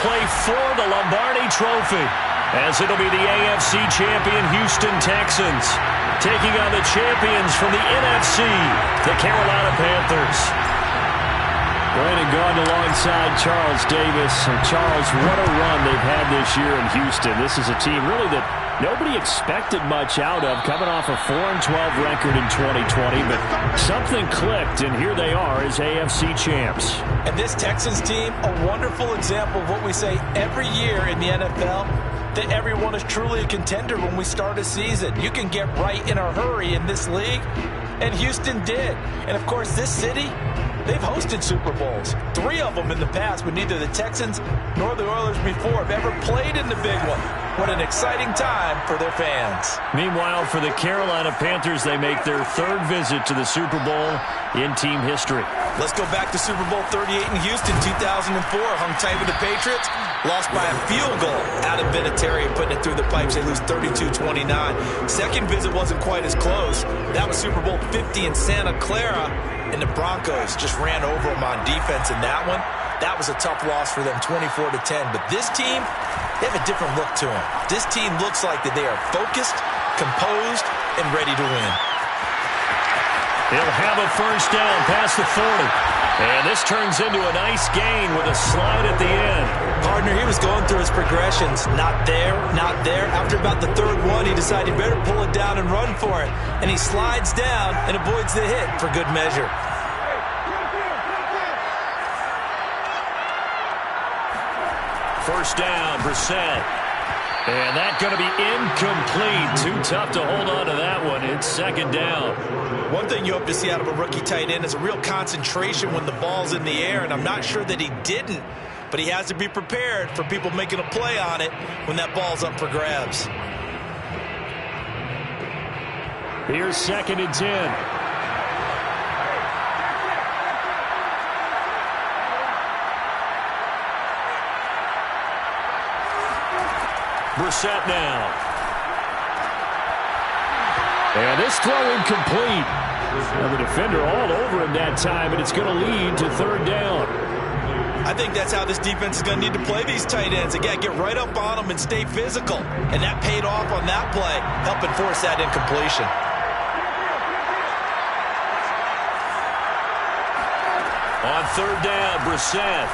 play for the Lombardi Trophy, as it'll be the AFC champion Houston Texans taking on the champions from the NFC, the Carolina Panthers. Brandon Gaudin alongside Charles Davis. And Charles, what a run they've had this year in Houston. This is a team really that nobody expected much out of, coming off a 4-12 record in 2020, but something clicked, and here they are as AFC champs. And this Texans team, a wonderful example of what we say every year in the NFL, that everyone is truly a contender when we start a season. You can get right in a hurry in this league, and Houston did. And, of course, this city, they've hosted Super Bowls. 3 of them in the past, but neither the Texans nor the Oilers before have ever played in the big one. What an exciting time for their fans. Meanwhile, for the Carolina Panthers, they make their 3rd visit to the Super Bowl in team history. Let's go back to Super Bowl 38 in Houston, 2004. Hung tight with the Patriots. Lost by a field goal out of Vinatieri, putting it through the pipes. They lose 32-29. Second visit wasn't quite as close. That was Super Bowl 50 in Santa Clara. And the Broncos just ran over them on defense in that one. That was a tough loss for them, 24-10. But this team, they have a different look to them. This team looks like that they are focused, composed, and ready to win. They'll have a first down past the 40. And this turns into a nice gain with a slide at the end. Partner, he was going through his progressions. Not there, not there. After about the 3rd one, he decided he better pull it down and run for it. And he slides down and avoids the hit for good measure. First down, Brissett. And that's going to be incomplete. Too tough to hold on to that one. It's 2nd down. One thing you hope to see out of a rookie tight end is a real concentration when the ball's in the air, and I'm not sure that he didn't, but he has to be prepared for people making a play on it when that ball's up for grabs. Here's 2nd and 10. Brissett now. And this throw incomplete. Now the defender all over him that time, and it's going to lead to 3rd down. I think that's how this defense is going to need to play these tight ends. Again, get right up on them and stay physical. And that paid off on that play, helping force that incompletion. On 3rd down, Brissett.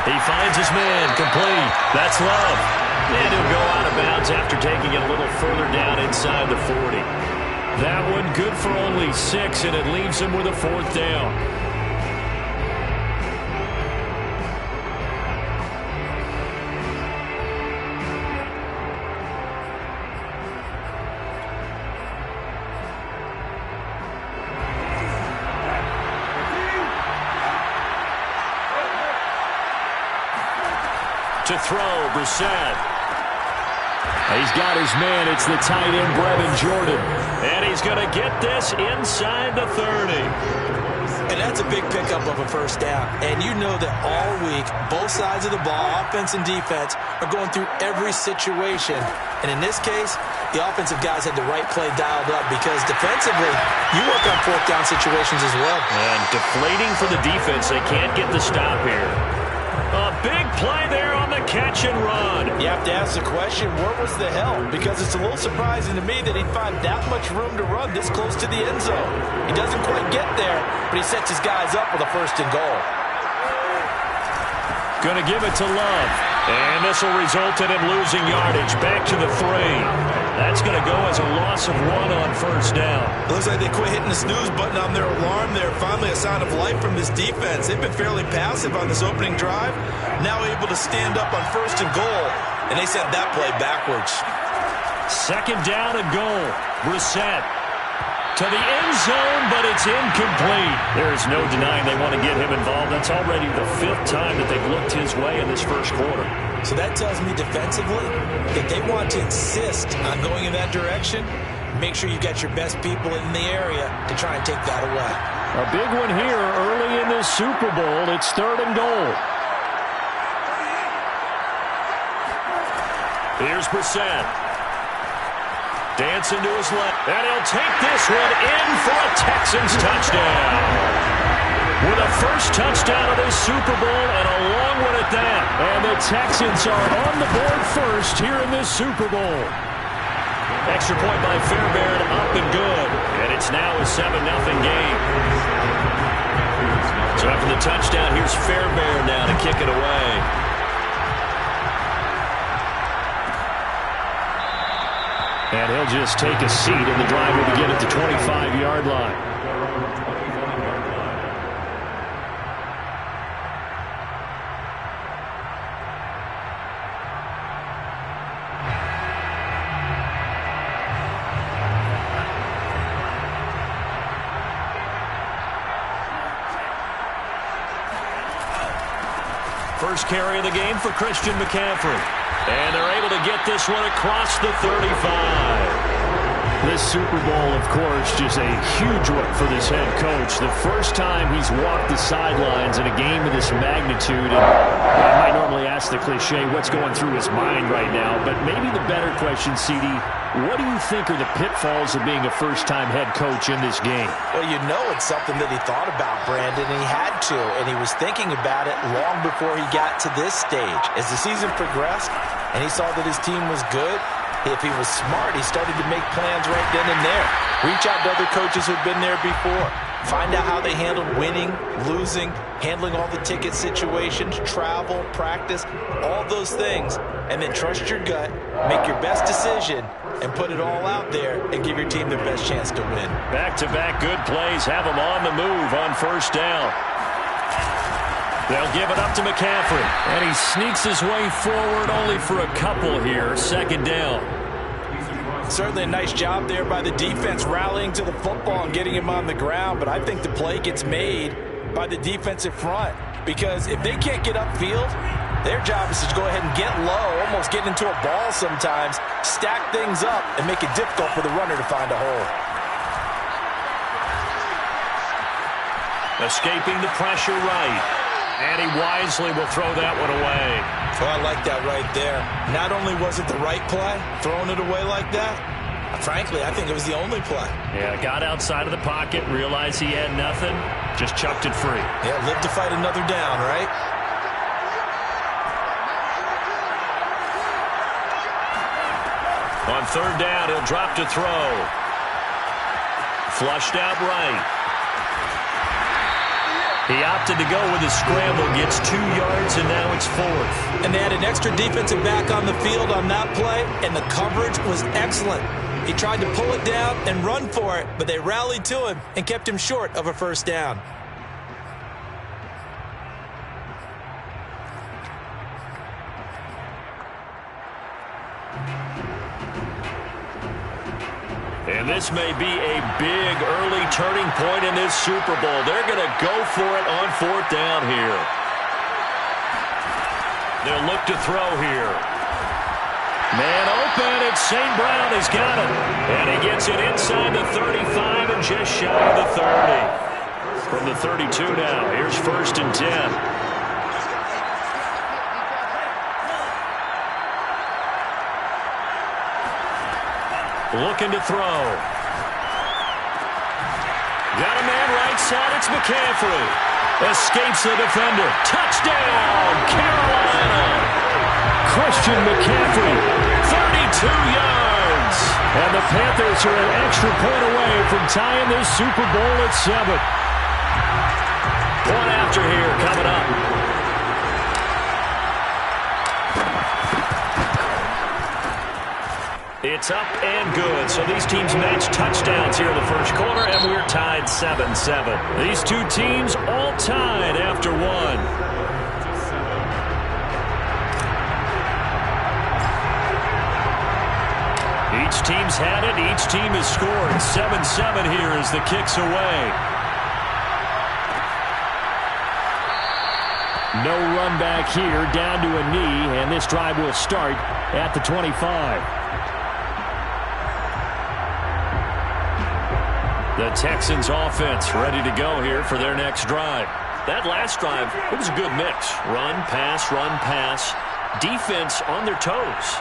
He finds his man, complete. That's Love. And he'll go out of bounds after taking it a little further down inside the 40. That one good for only 6, and it leaves him with a 4th down. To throw, Brissett. He's got his man. It's the tight end, Brevin Jordan. And he's going to get this inside the 30. And that's a big pickup of a first down. And you know that all week, both sides of the ball, offense and defense, are going through every situation. And in this case, the offensive guys had the right play dialed up because defensively, you work on 4th down situations as well. And deflating for the defense. They can't get the stop here. A big play there on the catch and run. You have to ask the question, where was the help? Because it's a little surprising to me that he'd find that much room to run this close to the end zone. He doesn't quite get there, but he sets his guys up with a 1st and goal. Going to give it to Love. And this will result in him losing yardage. Back to the 3. That's going to go as a loss of 1 on 1st down. It looks like they quit hitting the snooze button on their alarm there. Finally a sign of life from this defense. They've been fairly passive on this opening drive. Now able to stand up on 1st and goal. And they sent that play backwards. 2nd down and goal. Brissett to the end zone, but it's incomplete. There is no denying they want to get him involved. That's already the 5th time that they've looked his way in this first quarter. So that tells me defensively that they want to insist on going in that direction. Make sure you've got your best people in the area to try and take that away. A big one here early in this Super Bowl. It's 3rd and goal. Here's Brissett. Dancing to his left. And he'll take this one in for a Texans touchdown. With a first touchdown of this Super Bowl and a long one at that. And the Texans are on the board first here in this Super Bowl. Extra point by Fairbairn, up and good. And it's now a 7-0 game. So after the touchdown, here's Fairbairn now to kick it away. And he'll just take a seat, and the drive will begin at the 25-yard line. First carry of the game for Christian McCaffrey. And they're able to get this one across the 35. This Super Bowl, of course, just a huge one for this head coach. The first time he's walked the sidelines in a game of this magnitude. And I might normally ask the cliche, what's going through his mind right now? But maybe the better question, CD, what do you think are the pitfalls of being a first-time head coach in this game? Well, you know it's something that he thought about, Brandon, and he had to. And he was thinking about it long before he got to this stage. As the season progressed and he saw that his team was good, if he was smart, he started to make plans right then and there. Reach out to other coaches who've been there before. Find out how they handled winning, losing, handling all the ticket situations, travel, practice, all those things. And then trust your gut, make your best decision, and put it all out there and give your team their best chance to win. Back-to-back good plays have them on the move on first down. They'll give it up to McCaffrey. And he sneaks his way forward only for a couple here. Second down. Certainly a nice job there by the defense rallying to the football and getting him on the ground. But I think the play gets made by the defensive front. Because if they can't get upfield, their job is to go ahead and get low, almost get into a ball sometimes, stack things up, and make it difficult for the runner to find a hole. Escaping the pressure right. And he wisely will throw that one away. Oh, I like that right there. Not only was it the right play, throwing it away like that, frankly, I think it was the only play. Yeah, got outside of the pocket, realized he had nothing, just chucked it free. Yeah, live to fight another down, right? On third down, he'll drop to throw. Flushed out right. He opted to go with his scramble, gets 2 yards, and now it's fourth. And they had an extra defensive back on the field on that play, and the coverage was excellent. He tried to pull it down and run for it, but they rallied to him and kept him short of a first down. And this may be a big early turning point in this Super Bowl. They're going to go for it on fourth down here. They'll look to throw here. Man open, and St. Brown has got it. And he gets it inside the 35 and just shy of the 30. From the 32 now, here's first and 10. Looking to throw. Got a man right side. It's McCaffrey. Escapes the defender. Touchdown, Carolina. Christian McCaffrey. 32 yards. And the Panthers are an extra point away from tying this Super Bowl at 7. Point after here coming up. It's up and good. So these teams match touchdowns here in the first quarter, and we're tied 7-7. These two teams all tied after one. Each team's had it. Each team has scored. 7-7 here as the kick's away. No run back here, down to a knee, and this drive will start at the 25. The Texans offense ready to go here for their next drive. That last drive, it was a good mix. Run, pass, defense on their toes.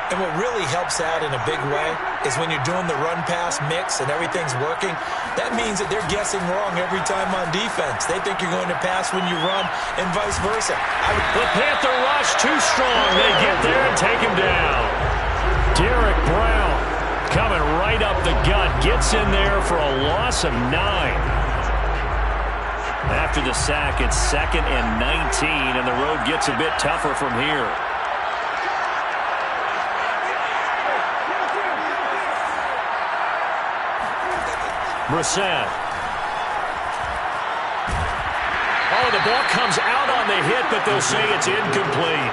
And what really helps out in a big way is when you're doing the run-pass mix and everything's working, that means that they're guessing wrong every time on defense. They think you're going to pass when you run and vice versa. The Panther rush too strong. They get there and take him down. Derek Brown coming right up the gut. Gets in there for a loss of 9. After the sack, it's 2nd and 19, and the road gets a bit tougher from here. Brissett. Oh, the ball comes out on the hit, but they'll say it's incomplete.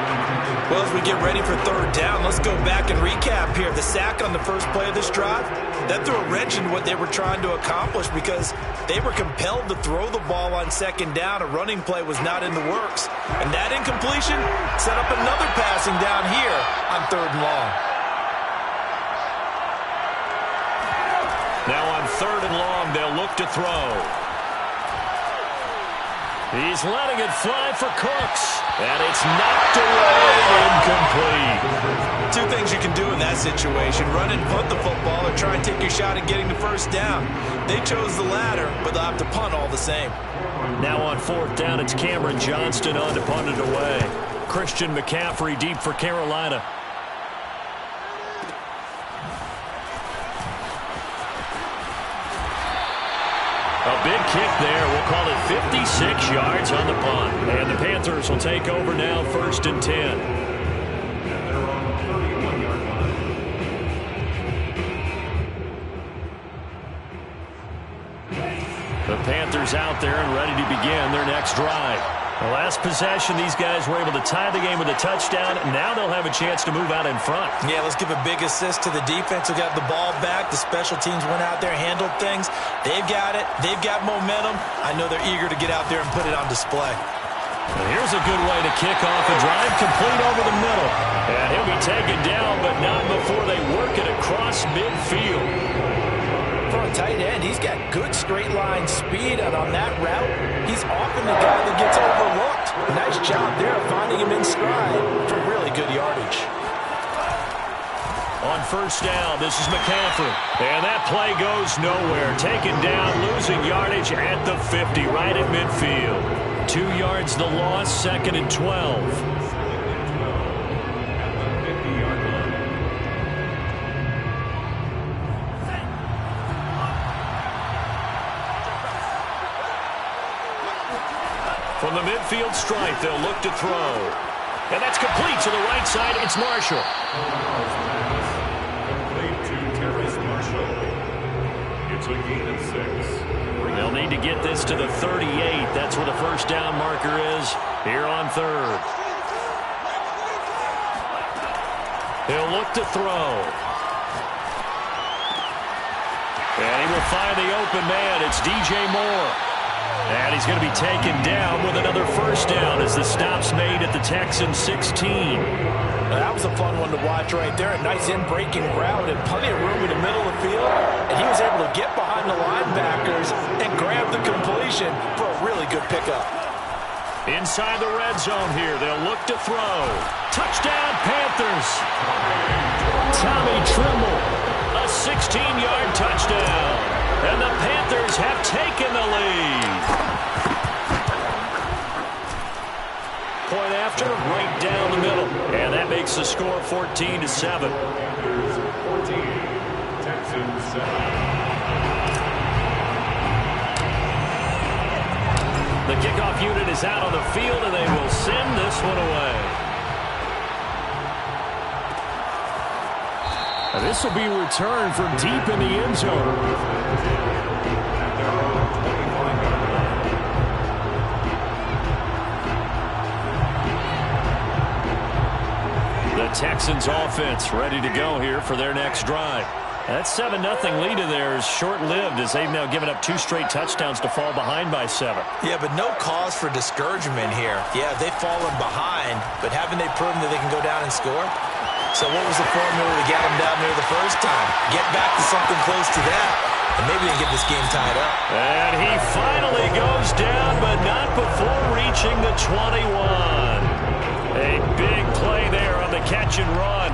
Well, as we get ready for 3rd down, let's go back and recap here. The sack on the first play of this drive, that threw a wrench in what they were trying to accomplish because they were compelled to throw the ball on 2nd down. A running play was not in the works. And that incompletion set up another passing down here on 3rd and long. Now on 3rd and long, they'll look to throw. He's letting it fly for Cooks. And it's knocked away and incomplete. 2 things you can do in that situation. Run and punt the football or try and take your shot at getting the 1st down. They chose the latter, but they'll have to punt all the same. Now on 4th down, it's Cameron Johnston on to punt it away. Christian McCaffrey deep for Carolina. A big kick there. We'll call it 56 yards on the punt. And the Panthers will take over now, 1st and 10. The Panthers out there and ready to begin their next drive. The last possession, these guys were able to tie the game with a touchdown. Now they'll have a chance to move out in front. Yeah, let's give a big assist to the defense who got the ball back. The special teams went out there, handled things. They've got it. They've got momentum. I know they're eager to get out there and put it on display. Well, here's a good way to kick off a drive, complete over the middle. And he'll be taken down, but not before they work it across midfield. For a tight end, he's got good straight line speed, and on that route, he's often the guy that gets overlooked. Nice job there finding him in stride for really good yardage. On 1st down, this is McCaffrey. And that play goes nowhere. Taken down, losing yardage at the 50, right at midfield. 2 yards the loss, 2nd and 12. From the midfield stripe, they'll look to throw. And that's complete to the right side. It's Marshall. Complete to Terrace Marshall. It's a gain of 6. They'll need to get this to the 38. That's where the 1st down marker is here on 3rd. He'll look to throw. And he will find the open man. It's DJ Moore. And he's going to be taken down with another 1st down as the stop's made at the Texans 16. Now, that was a fun one to watch right there. A nice in-breaking route and plenty of room in the middle of the field. And he was able to get behind the linebackers and grab the completion for a really good pickup. Inside the red zone here, they'll look to throw. Touchdown, Panthers. Tommy Tremble, a 16-yard touchdown. And the Panthers have taken the lead. Point after, right down the middle. And that makes the score 14-7. 14, Texans 7. The kickoff unit is out on the field, and they will send this one away. And this will be returned from deep in the end zone. The Texans offense ready to go here for their next drive. That 7-0 lead of theirs short-lived as they've now given up 2 straight touchdowns to fall behind by 7. Yeah, but no cause for discouragement here. Yeah, they've fallen behind, but haven't they proven that they can go down and score? So what was the formula to get them down there the first time? Get back to something close to that, and maybe they can get this game tied up. And he finally goes down, but not before reaching the 21. A big play there on the catch and run.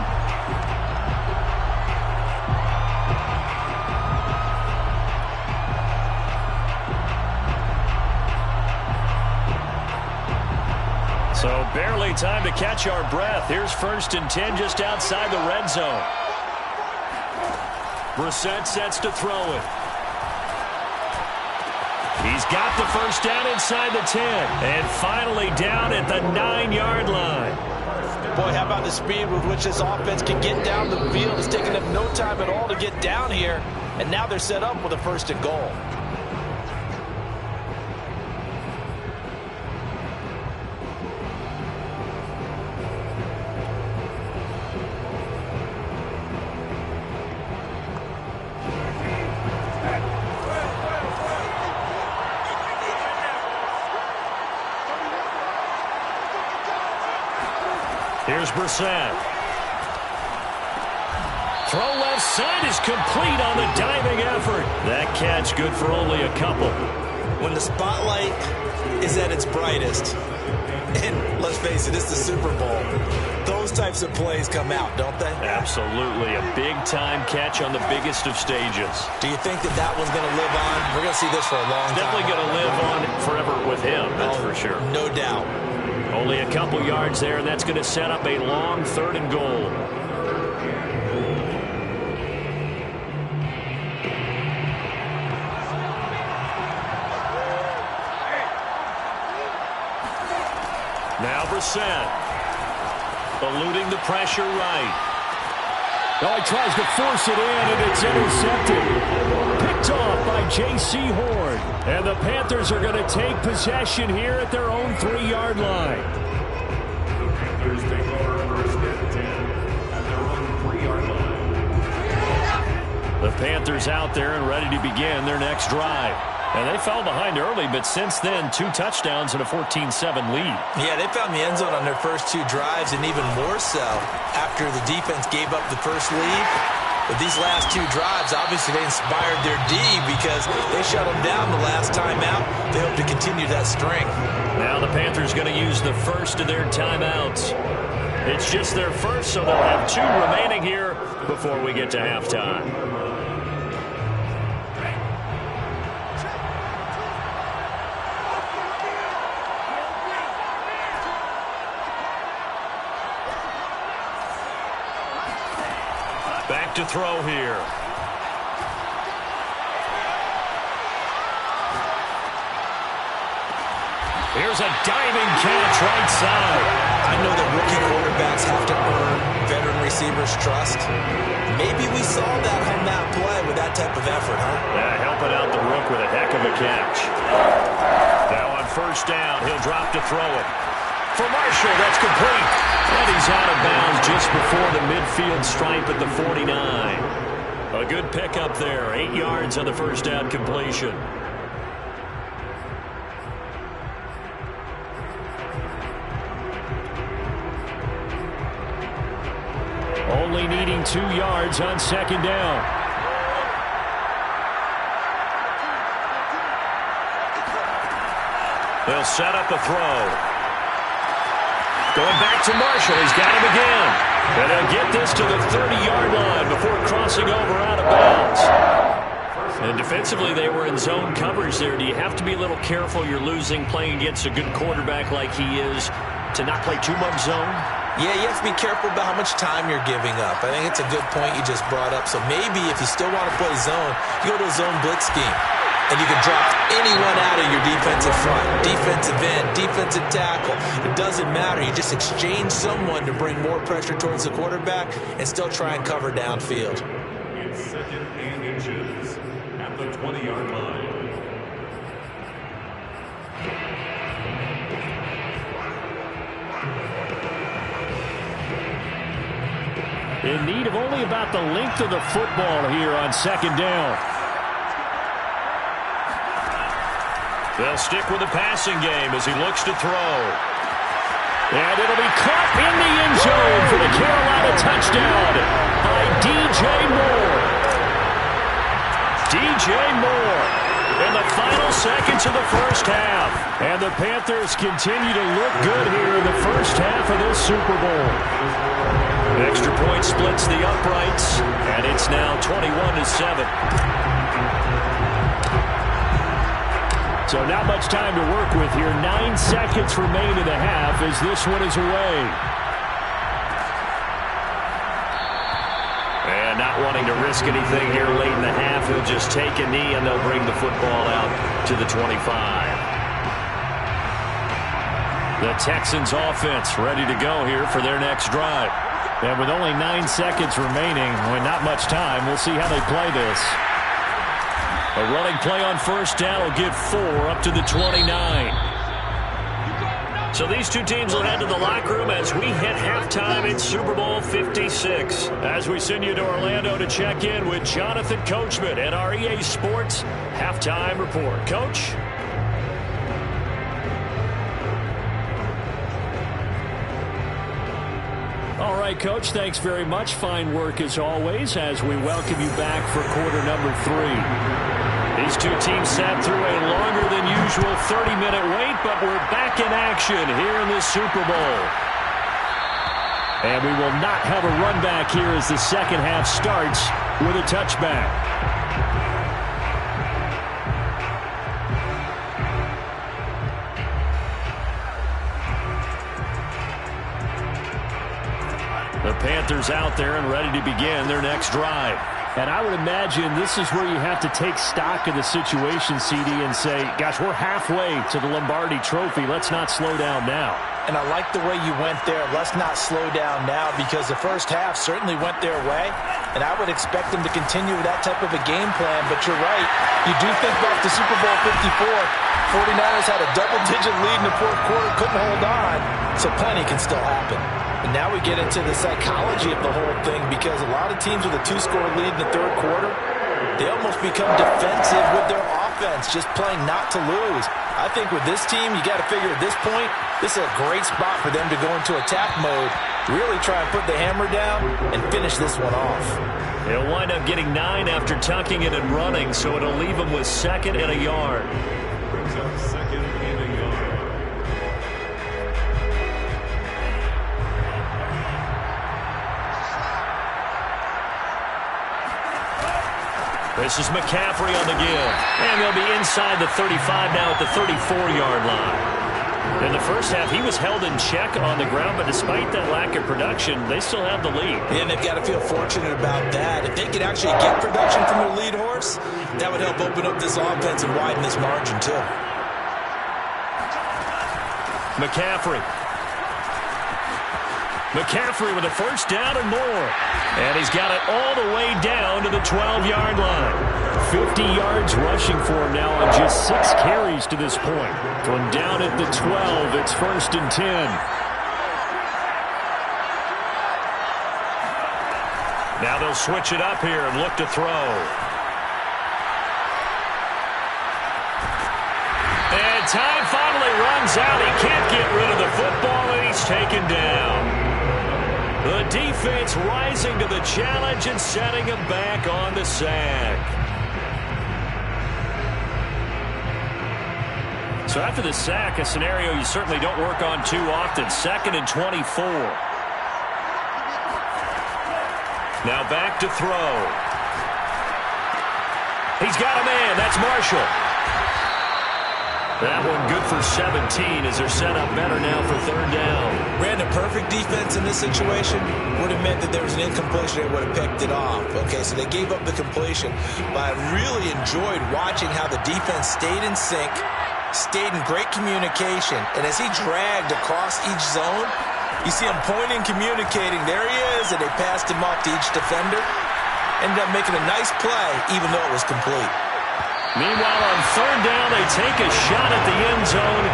So barely time to catch our breath. Here's 1st and 10 just outside the red zone. Brissett sets to throw it. He's got the first down inside the 10. And finally down at the 9-yard line. Boy, how about the speed with which this offense can get down the field? It's taken them no time at all to get down here. And now they're set up with a 1st and goal. Here's Brissett. Throw left side is complete on the diving effort. That catch good for only a couple. When the spotlight is at its brightest, and let's face it, it's the Super Bowl, those types of plays come out, don't they? Absolutely. A big-time catch on the biggest of stages. Do you think that that one's going to live on? We're going to see this for a long time. Definitely going to live on forever with him, that's for sure. No doubt. Only a couple yards there, and that's going to set up a long 3rd and goal. Now Brissett. Eluding the pressure right. Oh, he tries to force it in, and it's intercepted. Picked off by J.C. Horn. And the Panthers are going to take possession here at their own 3-yard line. The Panthers take over 1st and 10 at their own 3-yard line. The Panthers out there and ready to begin their next drive. And they fell behind early, but since then, 2 touchdowns and a 14-7 lead. Yeah, they found the end zone on their first 2 drives, and even more so after the defense gave up the first lead. But these last 2 drives, obviously they inspired their D because they shut them down the last time out. They hope to continue that string. Now the Panthers going to use the first of their timeouts. It's just their first, so they'll have 2 remaining here before we get to halftime. Back to throw here. Here's a diving catch right side. I know that rookie quarterbacks have to earn veteran receivers' trust. Maybe we saw that on that play with that type of effort, huh? Yeah, helping out the rook with a heck of a catch. Now on 1st down, he'll drop to throw it. For Marshall, that's complete. And he's out of bounds just before the midfield stripe at the 49. A good pickup there. 8 yards on the 1st down completion. Only needing 2 yards on 2nd down. They'll set up a throw. Going back to Marshall. He's got him again. And they'll get this to the 30-yard line before crossing over out of bounds. And defensively, they were in zone coverage there. Do you have to be a little careful? You're losing playing against a good quarterback like he is to not play too much zone? Yeah, you have to be careful about how much time you're giving up. I think it's a good point you just brought up. So maybe if you still want to play zone, you go to a zone blitz scheme. And you can drop anyone out of your defensive front, defensive end, defensive tackle. It doesn't matter. You just exchange someone to bring more pressure towards the quarterback and still try and cover downfield. It's 2nd and inches at the 20-yard line. In need of only about the length of the football here on 2nd down. They'll stick with the passing game as he looks to throw. And it'll be caught in the end zone for the Carolina touchdown by DJ Moore. DJ Moore in the final seconds of the 1st half. And the Panthers continue to look good here in the 1st half of this Super Bowl. Extra point splits the uprights, and it's now 21-7. So not much time to work with here. 9 seconds remain in the half as this one is away. And not wanting to risk anything here late in the half, he'll just take a knee and they'll bring the football out to the 25. The Texans offense ready to go here for their next drive. And with only 9 seconds remaining, with not much time, we'll see how they play this. A running play on first down will get 4 up to the 29. So these two teams will head to the locker room as we hit halftime in Super Bowl 56. As we send you to Orlando to check in with Jonathan Coachman at our EA Sports Halftime Report. Coach? All right, Coach, thanks very much. Fine work as always as we welcome you back for quarter number 3. These two teams sat through a longer than usual 30-minute wait, but we're back in action here in the Super Bowl. And we will not have a run back here as the second half starts with a touchback. The Panthers out there and ready to begin their next drive. And I would imagine this is where you have to take stock of the situation, CD, and say, gosh, we're halfway to the Lombardi Trophy. Let's not slow down now. And I like the way you went there. Let's not slow down now, because the first half certainly went their way. And I would expect them to continue with that type of a game plan. But you're right. You do think back to Super Bowl 54. 49ers had a double-digit lead in the fourth quarter, couldn't hold on. So plenty can still happen. And now we get into the psychology of the whole thing, because a lot of teams with a 2-score lead in the third quarter, they almost become defensive with their offense, just playing not to lose. I think with this team, you got to figure at this point, this is a great spot for them to go into attack mode, really try and put the hammer down and finish this one off. He'll wind up getting 9 after tucking it and running, so it'll leave him with 2nd and a yard. Brings up 2nd and a yard. This is McCaffrey on the give. And they'll be inside the 35 now at the 34-yard line. In the first half, he was held in check on the ground, but despite that lack of production, they still have the lead. And they've got to feel fortunate about that. If they could actually get production from their lead horse, that would help open up this offense and widen this margin too. McCaffrey with a first down and more. And he's got it all the way down to the 12-yard line. 50 yards rushing for him now on just 6 carries to this point. From down at the 12, it's 1st and 10. Now they'll switch it up here and look to throw. And time finally runs out. He can't get rid of the football, and he's taken down. The defense rising to the challenge and setting him back on the sack. So after the sack, a scenario you certainly don't work on too often. 2nd and 24. Now back to throw. He's got a man. That's Marshall. That one good for 17 as they're set up better now for 3rd down. Brandon, perfect defense in this situation would have meant that there was an incompletion. They would have picked it off. Okay, so they gave up the completion. But I really enjoyed watching how the defense stayed in sync, stayed in great communication. And as he dragged across each zone, you see him pointing, communicating. There he is, and they passed him off to each defender. Ended up making a nice play, even though it was complete. Meanwhile, on 3rd down, they take a shot at the end zone,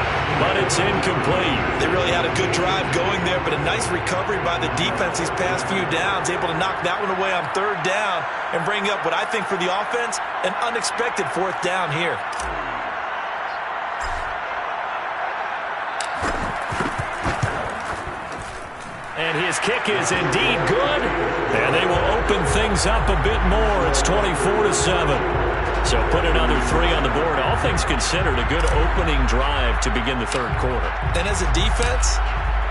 but it's incomplete. They really had a good drive going there, but a nice recovery by the defense these past few downs, able to knock that one away on 3rd down and bring up what I think for the offense, an unexpected 4th down here. And his kick is indeed good, and they will open things up a bit more. It's 24-7. So put another 3 on the board. All things considered, a good opening drive to begin the 3rd quarter. And as a defense,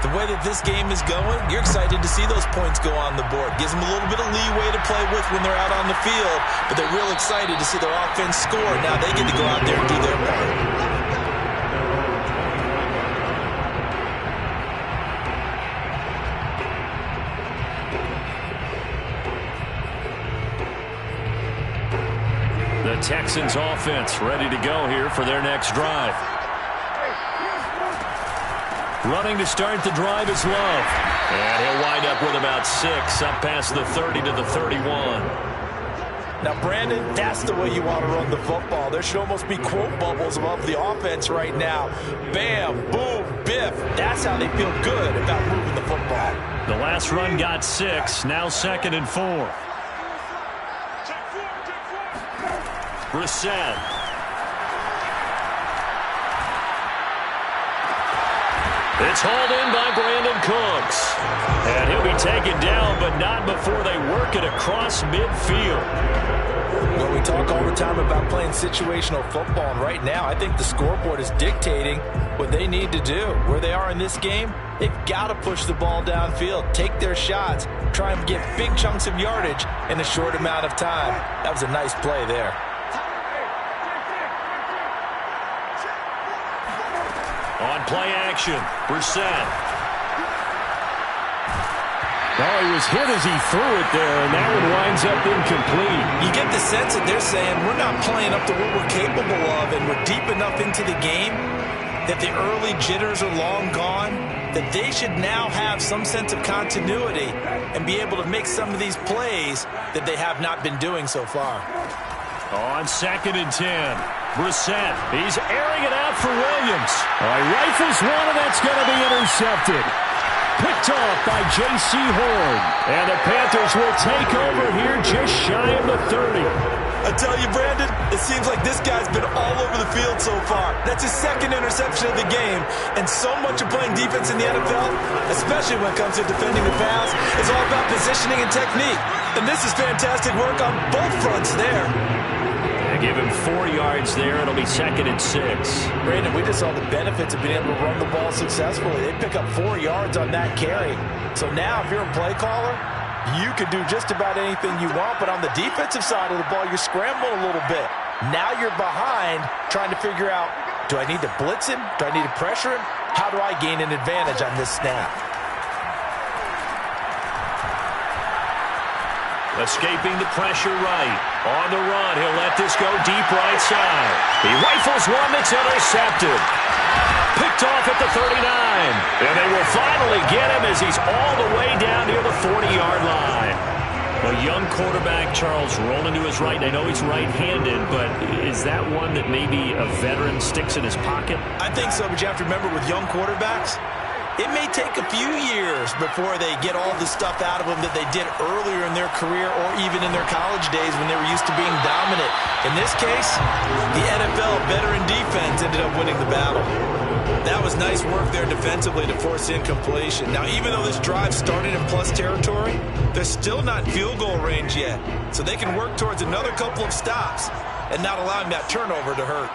the way that this game is going, you're excited to see those points go on the board. Gives them a little bit of leeway to play with when they're out on the field, but they're real excited to see their offense score. Now they get to go out there and do their part. Texans offense ready to go here for their next drive. Running to start the drive is Love. And he'll wind up with about 6 up past the 30 to the 31. Now, Brandon, that's the way you want to run the football. There should almost be quote bubbles above the offense right now. Bam, boom, biff. That's how they feel good about moving the football. The last run got 6. Now 2nd and 4. Brissett. It's hauled in by Brandon Cooks. And he'll be taken down, but not before they work it across midfield. Well, we talk all the time about playing situational football, and right now I think the scoreboard is dictating what they need to do. Where they are in this game, they've got to push the ball downfield, take their shots, try and get big chunks of yardage in a short amount of time. That was a nice play there. On play action, Brissett. Oh, he was hit as he threw it there, and that one winds up incomplete. You get the sense that they're saying we're not playing up to what we're capable of, and we're deep enough into the game that the early jitters are long gone, that they should now have some sense of continuity and be able to make some of these plays that they have not been doing so far. On 2nd and 10, Brissett. He's airing it out for Williams. He rifles one, and that's going to be intercepted. Picked off by J.C. Horn. And the Panthers will take over here just shy of the 30. I tell you, Brandon, it seems like this guy's been all over the field so far. That's his 2nd interception of the game. And so much of playing defense in the NFL, especially when it comes to defending the pass, is all about positioning and technique. And this is fantastic work on both fronts there. Give him 4 yards there. It'll be 2nd and 6. Brandon, we just saw the benefits of being able to run the ball successfully. They pick up 4 yards on that carry. So now if you're a play caller, you can do just about anything you want. But on the defensive side of the ball, you're scrambling a little bit. Now you're behind trying to figure out, do I need to blitz him? Do I need to pressure him? How do I gain an advantage on this snap? Escaping the pressure right. On the run, he'll let this go deep right side. He rifles one that's intercepted. Picked off at the 39. And they will finally get him as he's all the way down near the 40-yard line. A young quarterback, Charles, rolling to his right. I know he's right-handed, but is that one that maybe a veteran sticks in his pocket? I think so, but you have to remember with young quarterbacks, it may take a few years before they get all the stuff out of them that they did earlier in their career or even in their college days when they were used to being dominant. In this case, the NFL veteran defense ended up winning the battle. That was nice work there defensively to force incompletion. Now, even though this drive started in plus territory, they're still not in field goal range yet. So they can work towards another couple of stops and not allowing that turnover to hurt.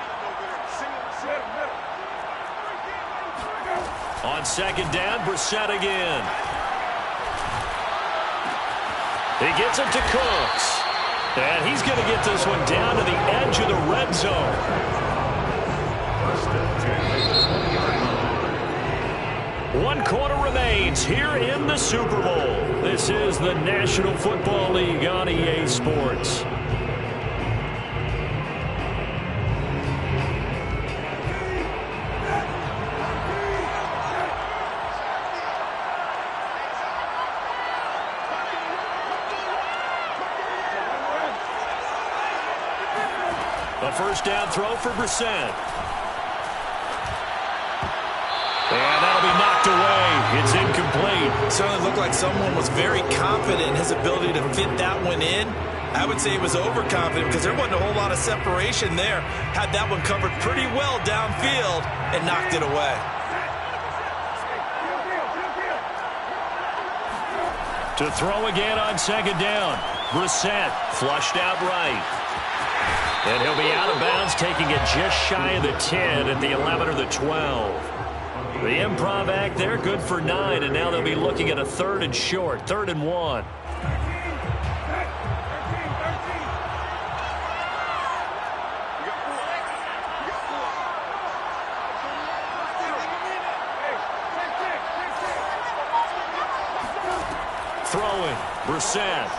On 2nd down, Brissett again. He gets it to Cooks. And he's going to get this one down to the edge of the red zone. 1 quarter remains here in the Super Bowl. This is the National Football League on EA Sports. A first down throw for Brissett. And that'll be knocked away. It's incomplete. Certainly looked like someone was very confident in his ability to fit that one in. I would say he was overconfident because there wasn't a whole lot of separation there. Had that one covered pretty well downfield and knocked it away. To throw again on 2nd down. Brissett flushed out right. And he'll be out of bounds, taking it just shy of the 10 at the 11 or the 12. The improv act there, good for 9, and now they'll be looking at a 3rd and short, 3rd and 1. Throwing, Brissett.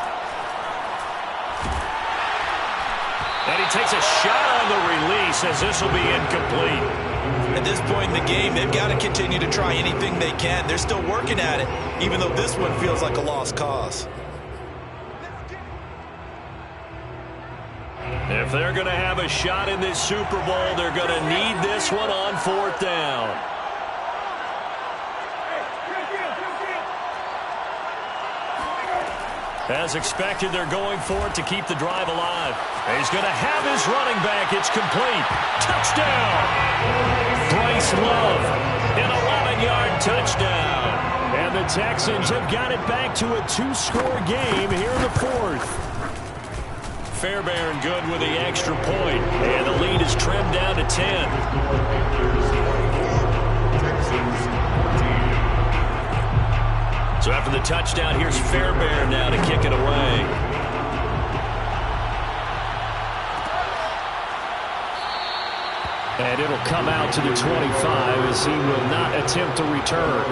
And he takes a shot on the release as this will be incomplete. At this point in the game, they've got to continue to try anything they can. They're still working at it, even though this one feels like a lost cause. If they're going to have a shot in this Super Bowl, they're going to need this one on 4th down. As expected, they're going for it to keep the drive alive. He's going to have his running back. It's complete. Touchdown! Bryce Love, an 11-yard touchdown. And the Texans have got it back to a 2-score game here in the 4th. Fairbairn good with the extra point. And the lead is trimmed down to 10. So after the touchdown, here's Fairbairn now to kick it away. And it'll come out to the 25 as he will not attempt to return.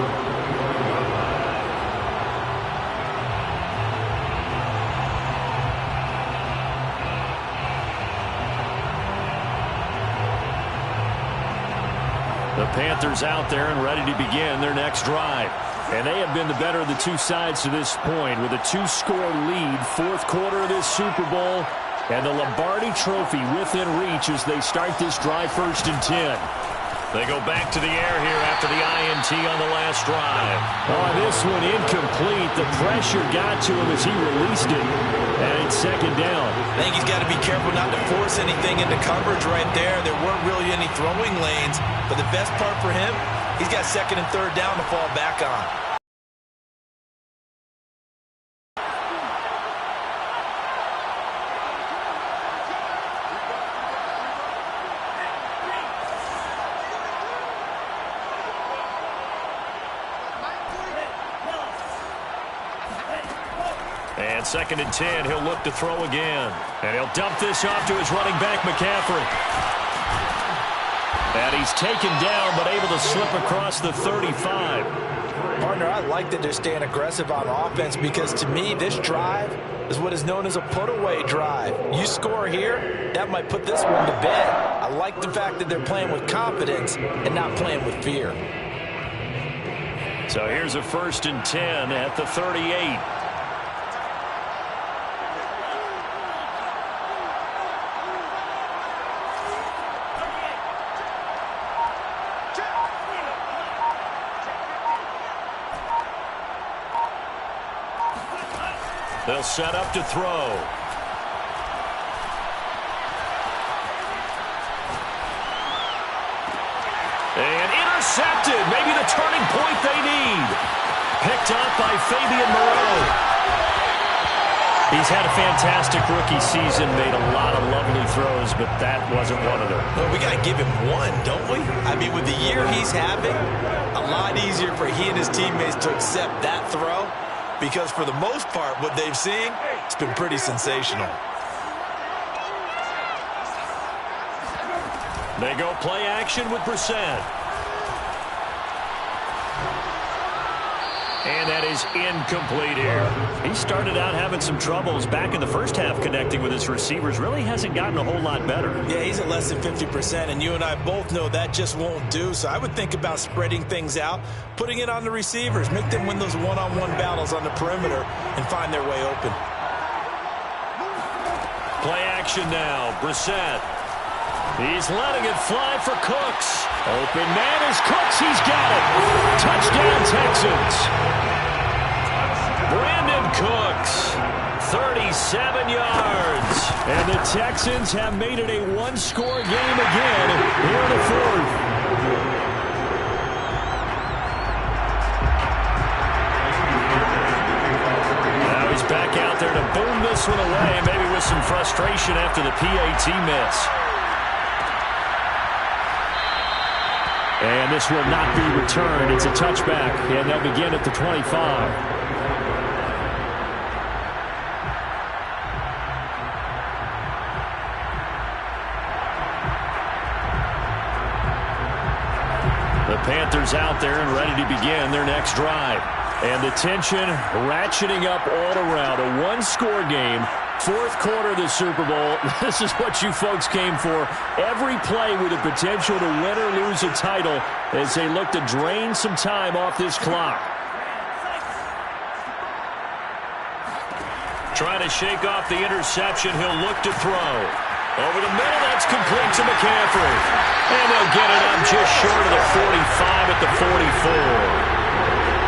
The Panthers out there and ready to begin their next drive. And they have been the better of the two sides to this point with a 2-score lead, 4th quarter of this Super Bowl, and the Lombardi Trophy within reach as they start this drive 1st and 10. They go back to the air here after the INT on the last drive. On this one, incomplete. The pressure got to him as he released it, and it's 2nd down. I think he's got to be careful not to force anything into coverage right there. There weren't really any throwing lanes, but the best part for him, he's got 2nd and 3rd down to fall back on. And 2nd and 10, he'll look to throw again. And he'll dump this off to his running back, McCaffrey. And he's taken down, but able to slip across the 35. Partner, I like that they're staying aggressive on offense because, to me, this drive is what is known as a put-away drive. You score here, that might put this one to bed. I like the fact that they're playing with confidence and not playing with fear. So here's a 1st and 10 at the 38. They'll set up to throw. And intercepted. Maybe the turning point they need. Picked up by Fabian Moreau. He's had a fantastic rookie season, made a lot of lovely throws, but that wasn't one of them. Well, we got to give him one, don't we? I mean, with the year he's having, a lot easier for he and his teammates to accept that throw. Because for the most part, what they've seen, it's been pretty sensational. They go play action with Brissett. And that is incomplete here. He started out having some troubles back in the first half connecting with his receivers. Really hasn't gotten a whole lot better. Yeah, he's at less than 50%, and you and I both know that just won't do. So I would think about spreading things out, putting it on the receivers, make them win those one-on-one battles on the perimeter and find their way open. Play action now. Brissett. He's letting it fly for Cooks. Open man is Cooks. He's got it. Touchdown, Texans. Brandon Cooks, 37 yards. And the Texans have made it a 1-score game again here in the 4th. Now he's back out there to boom this one away, maybe with some frustration after the PAT miss. And this will not be returned. It's a touchback, and they'll begin at the 25. The Panthers out there and ready to begin their next drive. And the tension ratcheting up all around. A 1-score game, Fourth quarter of the Super Bowl. This is what you folks came for. Every play with the potential to win or lose a title as they look to drain some time off this clock. Trying to shake off the interception. He'll look to throw. Over the middle, that's complete to McCaffrey. And they'll get it up just short of the 45 at the 44.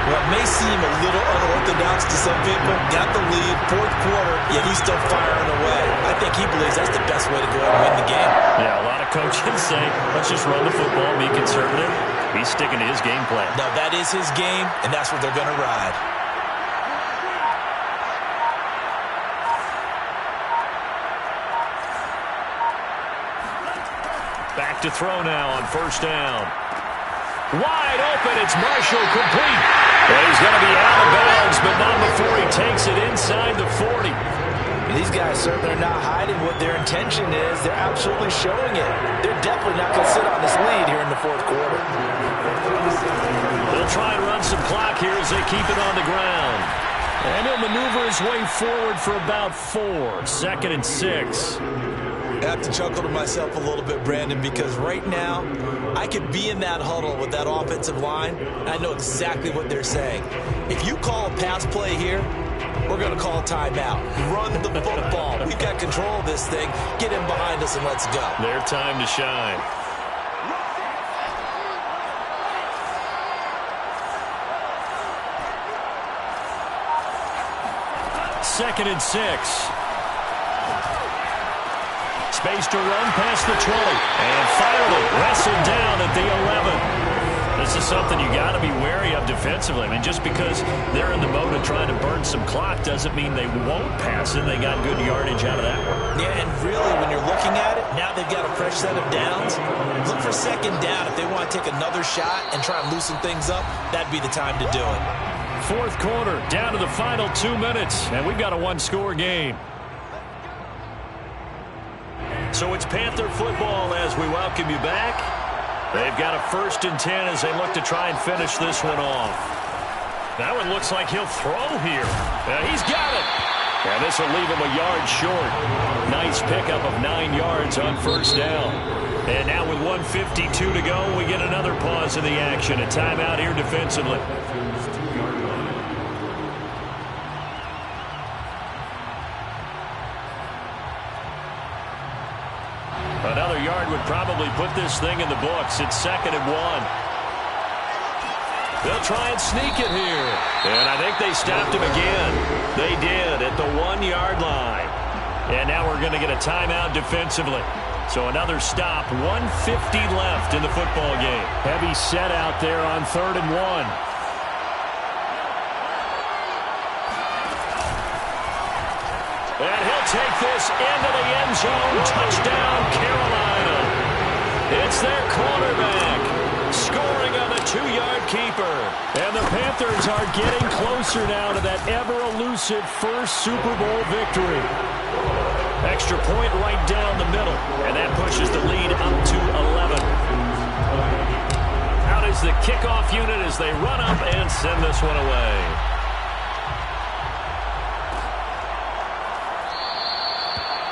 Well, it may seem a little unorthodox to some people. Got the lead, fourth quarter, yet he's still firing away. I think he believes that's the best way to go and win the game. Yeah, a lot of coaches say, let's just run the football, be conservative. He's sticking to his game plan. No, that is his game, and that's what they're going to ride. Back to throw now on first down. Wide open, it's Marshall, complete. Well, he's going to be out of bounds, but not before he takes it inside the 40. These guys certainly are not hiding what their intention is. They're absolutely showing it. They're definitely not going to sit on this lead here in the fourth quarter. They'll try and run some clock here as they keep it on the ground. And he'll maneuver his way forward for about 4. Second and 6. I have to chuckle to myself a little bit, Brandon, because right now I could be in that huddle with that offensive line, and I know exactly what they're saying. If you call a pass play here, we're going to call timeout. Run the football. We've got control of this thing. Get in behind us and let's go. Their time to shine. Second and 6. Space to run past the 20. And finally wrestled down at the 11. This is something you got to be wary of defensively. I mean, just because they're in the mode of trying to burn some clock doesn't mean they won't pass it. They got good yardage out of that one. Yeah, and really, when you're looking at it, now they've got a fresh set of downs. Look for second down. If they want to take another shot and try and loosen things up, that'd be the time to do it. Fourth quarter, down to the final 2 minutes, and we've got a one-score game. So it's Panther football as we welcome you back. They've got a 1st and 10 as they look to try and finish this one off. That one looks like he'll throw here. He's got it. And this will leave him a yard short. Nice pickup of 9 yards on first down. And now with 1:52 to go, we get another pause in the action. A timeout here defensively. Another yard would probably put this thing in the books. It's 2nd and 1. They'll try and sneak it here. And I think they stopped him again. They did at the 1-yard line. And now we're going to get a timeout defensively. So another stop. 1:50 left in the football game. Heavy set out there on 3rd and 1. And he'll take this into the end zone. Touchdown, Carolina. It's their quarterback scoring on the 2-yard keeper. And the Panthers are getting closer now to that ever-elusive first Super Bowl victory. Extra point right down the middle. And that pushes the lead up to 11. Out is the kickoff unit as they run up and send this one away.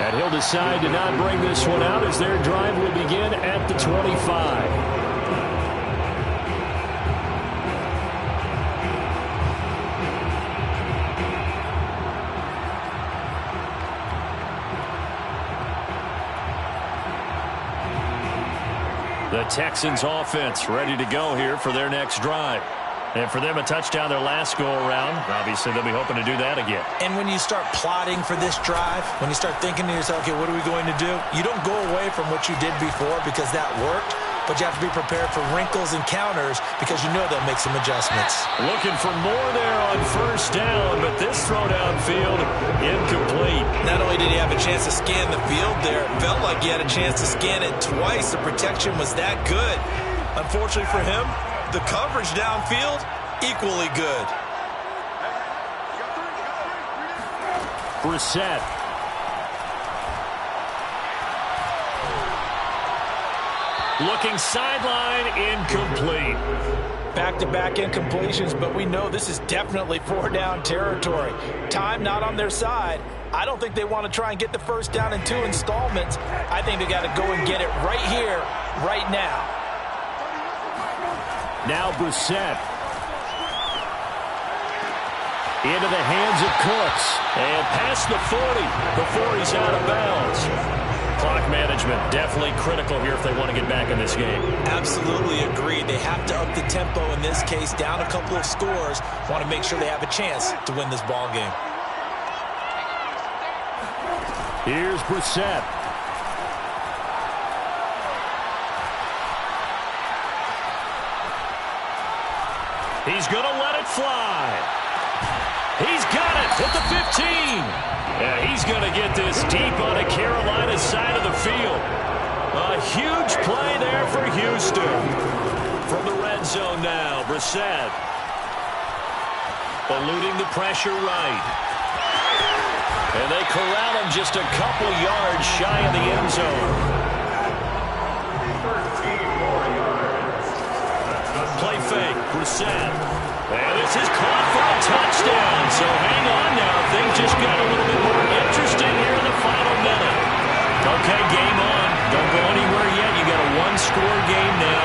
And he'll decide to not bring this one out as their drive will begin at the 25. The Texans offense ready to go here for their next drive. And for them, a touchdown their last go-around. Obviously, they'll be hoping to do that again. And when you start plotting for this drive, when you start thinking to yourself, okay, what are we going to do? You don't go away from what you did before because that worked, but you have to be prepared for wrinkles and counters because you know they'll make some adjustments. Looking for more there on first down, but this throw downfield incomplete. Not only did he have a chance to scan the field there, it felt like he had a chance to scan it twice. The protection was that good. Unfortunately for him, the coverage downfield, equally good. Brissett. Looking sideline, incomplete. Back-to-back incompletions, but we know this is definitely 4-down territory. Time not on their side, I don't think they want to try and get the first down in 2 installments. I think they got to go and get it right here, right now. Now Brissett. Into the hands of Cooks. And past the 40 before he's out of bounds. Clock management definitely critical here if they want to get back in this game. Absolutely agreed. They have to up the tempo in this case, down a couple of scores. Want to make sure they have a chance to win this ball game. Here's Brissett. He's going to let it fly. He's got it at the 15. Yeah, he's going to get this deep on the Carolina side of the field. A huge play there for Houston. From the red zone now, Brissett. Eluding the pressure right. And they corral him just a couple yards shy of the end zone. 13 more yards. Play fake, Brissett. And this is caught for a touchdown. So hang on now. Things just got a little bit more interesting here in the final minute. Okay, game on. Don't go anywhere yet. You got a one-score game now.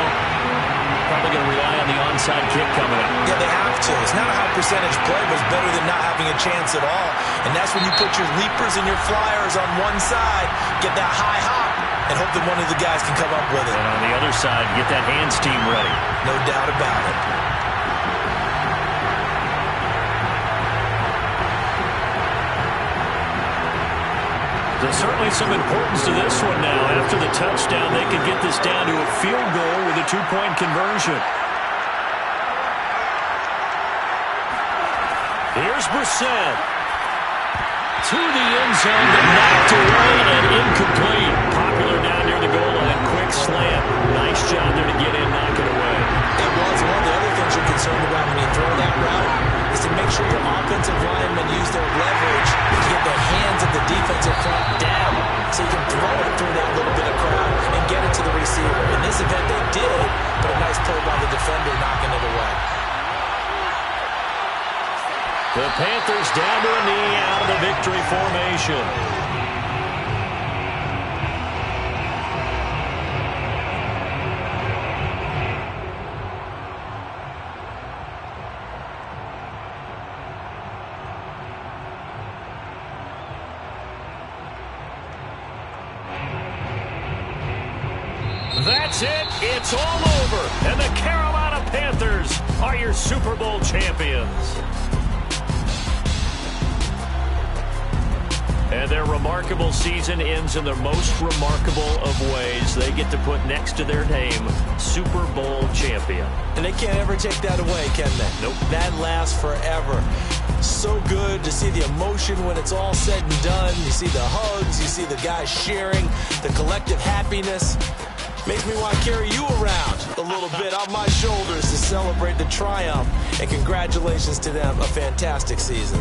Probably going to rely on the onside kick coming up. Yeah, they have to. It's not a high percentage play, but it's better than not having a chance at all. And that's when you put your leapers and your flyers on one side, get that high hop, and hope that one of the guys can come up with it. And on the other side, get that hands team ready. No doubt about it. There's certainly some importance to this one now. After the touchdown, they could get this down to a field goal with a two-point conversion. Here's Brissett. To the end zone, but knocked away and incomplete. Popular down near the goal line. Quick slant. Nice job there to get in, knock it away. It was one of the other things you're concerned about when you throw that route is to make sure your offensive linemen use their leverage to get the hands of the defensive front down so you can throw it through that little bit of crowd and get it to the receiver. In this event, they did, but a nice play by the defender knocking it away. The Panthers down to a knee out of the victory formation. That's it. It's all over. And the Carolina Panthers are your Super Bowl champions. And their remarkable season ends in the most remarkable of ways. They get to put next to their name, Super Bowl champion. And they can't ever take that away, can they? Nope. That lasts forever. So good to see the emotion when it's all said and done. You see the hugs, you see the guys sharing, the collective happiness. Makes me want to carry you around a little bit on my shoulders to celebrate the triumph. And congratulations to them, a fantastic season.